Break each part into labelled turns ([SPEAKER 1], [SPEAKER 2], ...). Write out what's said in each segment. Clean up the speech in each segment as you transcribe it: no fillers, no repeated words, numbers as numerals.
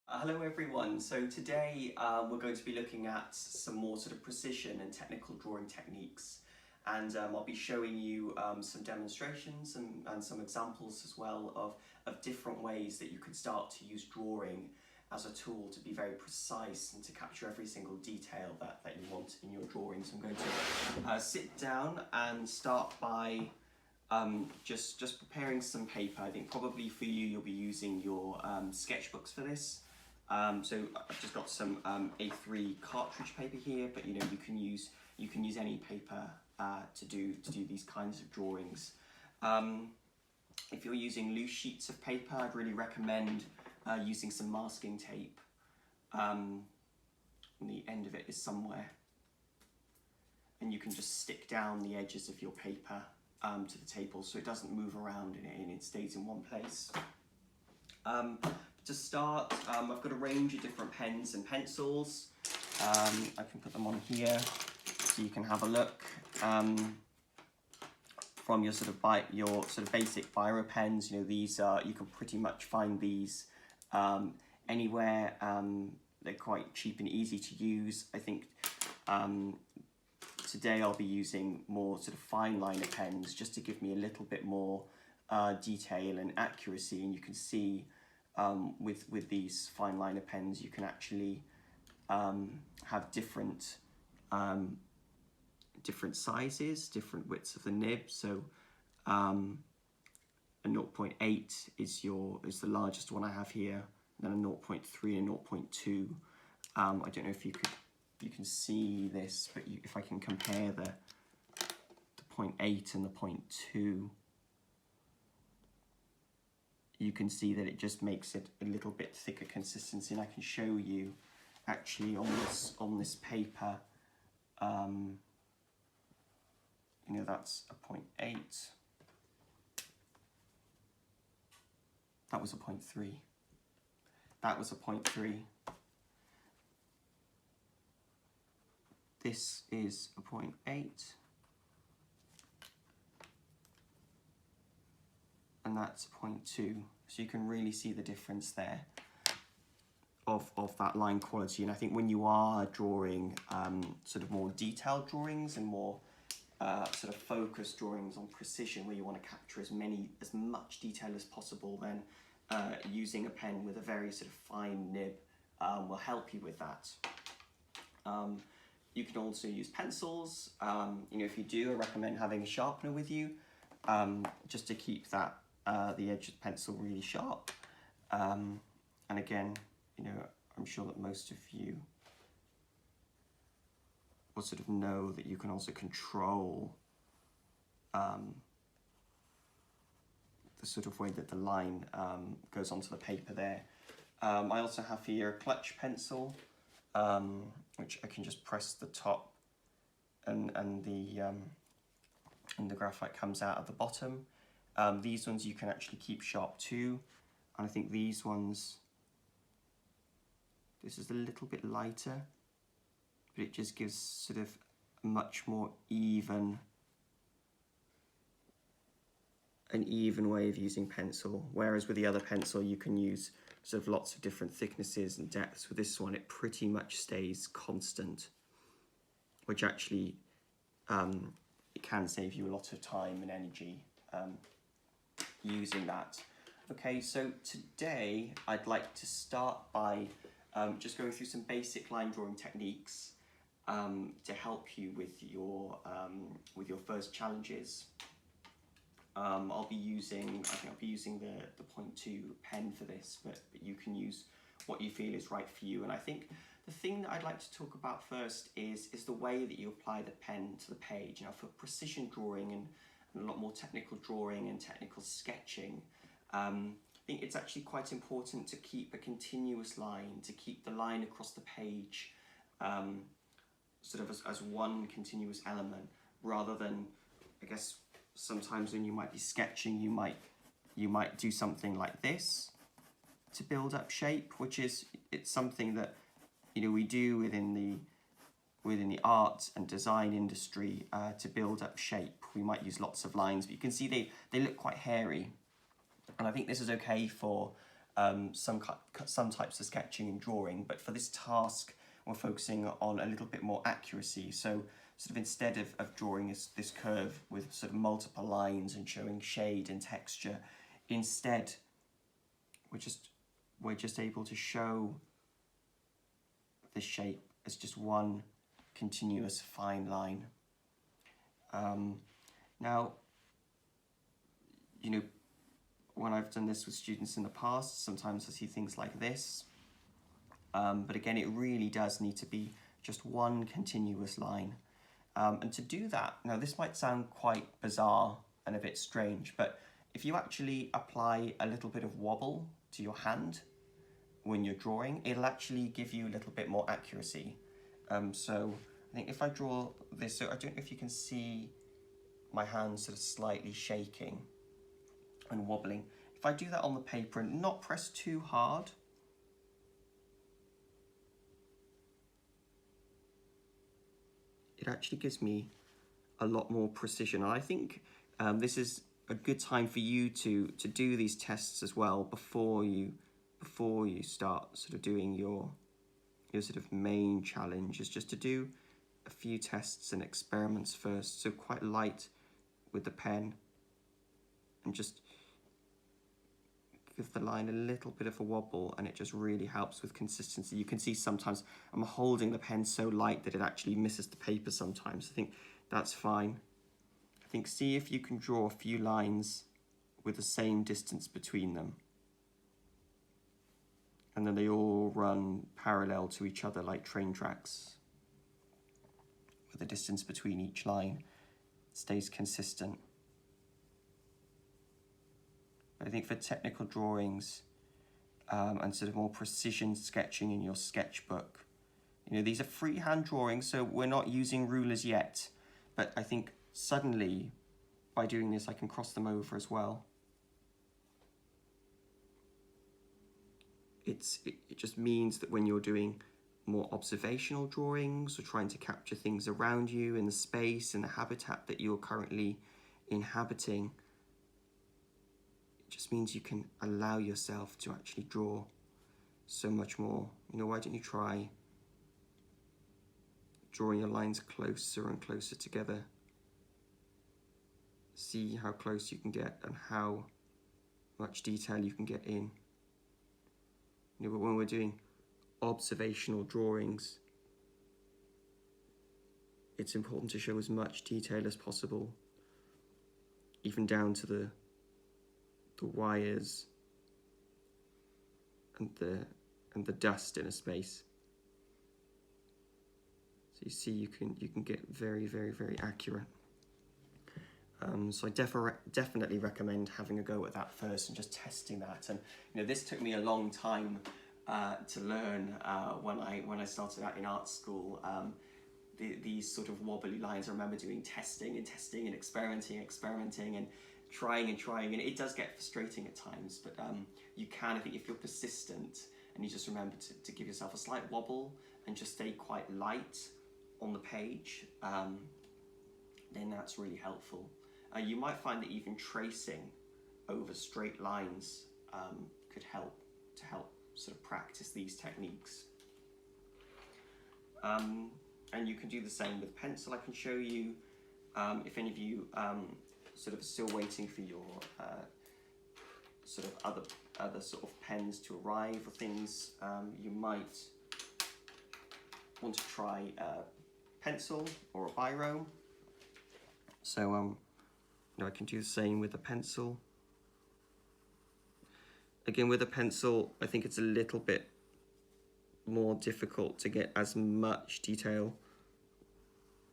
[SPEAKER 1] Hello everyone. So today we're going to be looking at some more sort of precision and technical drawing techniques, and I'll be showing you some demonstrations and some examples as well of different ways that you can start to use drawing as a tool to be very precise and to capture every single detail that you want in your drawings. I'm going to sit down and start by just preparing some paper. I think probably for you'll be using your sketchbooks for this. So I've just got some A3 cartridge paper here, but you can use any paper to do these kinds of drawings. If you're using loose sheets of paper, I'd really recommend using some masking tape. And the end of it is somewhere, and you can just stick down the edges of your paper to the table so it doesn't move around and it stays in one place. To start, I've got a range of different pens and pencils. I can put them on here so you can have a look. From your sort of basic biro pens, these you can pretty much find these anywhere. They're quite cheap and easy to use. I think today I'll be using more sort of fine liner pens just to give me a little bit more detail and accuracy, and you can see with these fine liner pens you can actually have different sizes, different widths of the nib. So a 0.8 is the largest one I have here, and then a 0.3 and 0.2. I don't know if you can see this, but if I can compare the 0.8 and the 0.2, you can see that it just makes it a little bit thicker consistency, and I can show you actually on this paper. That's a 0.8. That was a 0.3. That was a 0.3. This is a 0.8. And that's 0.2, so you can really see the difference there of that line quality. And I think when you are drawing sort of more detailed drawings and more sort of focused drawings on precision, where you want to capture as much detail as possible, then using a pen with a very sort of fine nib will help you with that. You can also use pencils. If you do, I recommend having a sharpener with you, just to keep that the edge of the pencil really sharp. And again, I'm sure that most of you will sort of know that you can also control the sort of way that the line goes onto the paper there. I also have here a clutch pencil, which I can just press the top, and the graphite comes out at the bottom. These ones you can actually keep sharp too, and I think these ones, this is a little bit lighter, but it just gives sort of a much more an even way of using pencil, whereas with the other pencil you can use sort of lots of different thicknesses and depths. With this one it pretty much stays constant, which actually it can save you a lot of time and energy using that. Okay, so today I'd like to start by just going through some basic line drawing techniques to help you with your first challenges. I'll be using the 0.2 pen for this, but you can use what you feel is right for you. And I think the thing that I'd like to talk about first is the way that you apply the pen to the page. For precision drawing and a lot more technical drawing and technical sketching, I think it's actually quite important to keep a continuous line, to keep the line across the page sort of as one continuous element, rather than, I guess, sometimes when you might be sketching, you might do something like this to build up shape, it's something that we do within the art and design industry to build up shape. We might use lots of lines, but you can see they look quite hairy, and I think this is okay for some types of sketching and drawing, but for this task, we're focusing on a little bit more accuracy. So sort of instead of drawing this curve with sort of multiple lines and showing shade and texture, instead we're just able to show the shape as just one continuous fine line. Now, you know, when I've done this with students in the past, sometimes I see things like this. But again, it really does need to be just one continuous line. And to do that, now this might sound quite bizarre and a bit strange, but if you actually apply a little bit of wobble to your hand when you're drawing, it'll actually give you a little bit more accuracy. So I think if I draw this, so I don't know if you can see my hand sort of slightly shaking and wobbling. If I do that on the paper and not press too hard, it actually gives me a lot more precision. And I think this is a good time for you to do these tests as well before you start sort of doing your sort of main challenge, is just to do a few tests and experiments first. So quite light with the pen, and just give the line a little bit of a wobble, and it just really helps with consistency. You can see sometimes I'm holding the pen so light that it actually misses the paper sometimes. I think that's fine. I think see if you can draw a few lines with the same distance between them, and then they all run parallel to each other like train tracks, with the distance between each line stays consistent. I think for technical drawings and sort of more precision sketching in your sketchbook, you know, these are freehand drawings, so we're not using rulers yet, but I think suddenly by doing this I can cross them over as well. It just means that when you're doing more observational drawings or trying to capture things around you in the space and the habitat that you're currently inhabiting, it just means you can allow yourself to actually draw so much more. You know, why don't you try drawing your lines closer and closer together? See how close you can get and how much detail you can get in. You know, but when we're doing observational drawings, it's important to show as much detail as possible, even down to the wires and the dust in a space. So you see, you can get very, very, very accurate. So I definitely recommend having a go at that first and just testing that. And you know, this took me a long time to learn when I started out in art school. These sort of wobbly lines, I remember doing testing and experimenting and trying, and it does get frustrating at times, but you can, I think, if you're persistent and you just remember to give yourself a slight wobble and just stay quite light on the page, then that's really helpful. You might find that even tracing over straight lines could help sort of practice these techniques. And you can do the same with pencil. I can show you, if any of you sort of still waiting for your sort of other sort of pens to arrive or things, you might want to try a pencil or a biro. So you know, I can do the same with the pencil. Again, with a pencil, I think it's a little bit more difficult to get as much detail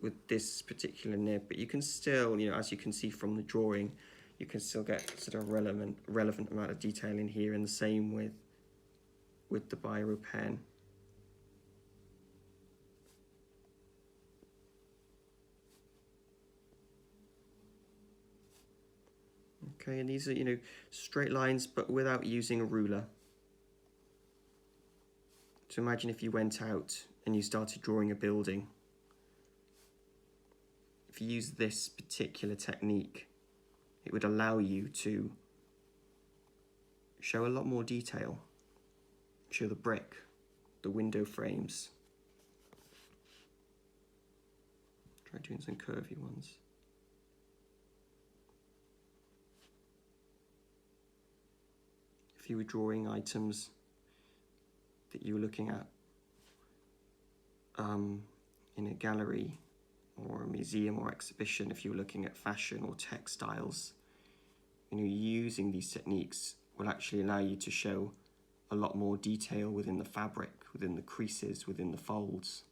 [SPEAKER 1] with this particular nib, but you can still, you know, as you can see from the drawing, you can still get sort of relevant amount of detail in here, and the same with the biro pen. Okay, and these are, you know, straight lines, but without using a ruler. So imagine if you went out and you started drawing a building. If you use this particular technique, it would allow you to show a lot more detail. Show the brick, the window frames. Try doing some curvy ones. If you were drawing items that you were looking at in a gallery or a museum or exhibition, if you were looking at fashion or textiles, using these techniques will actually allow you to show a lot more detail within the fabric, within the creases, within the folds.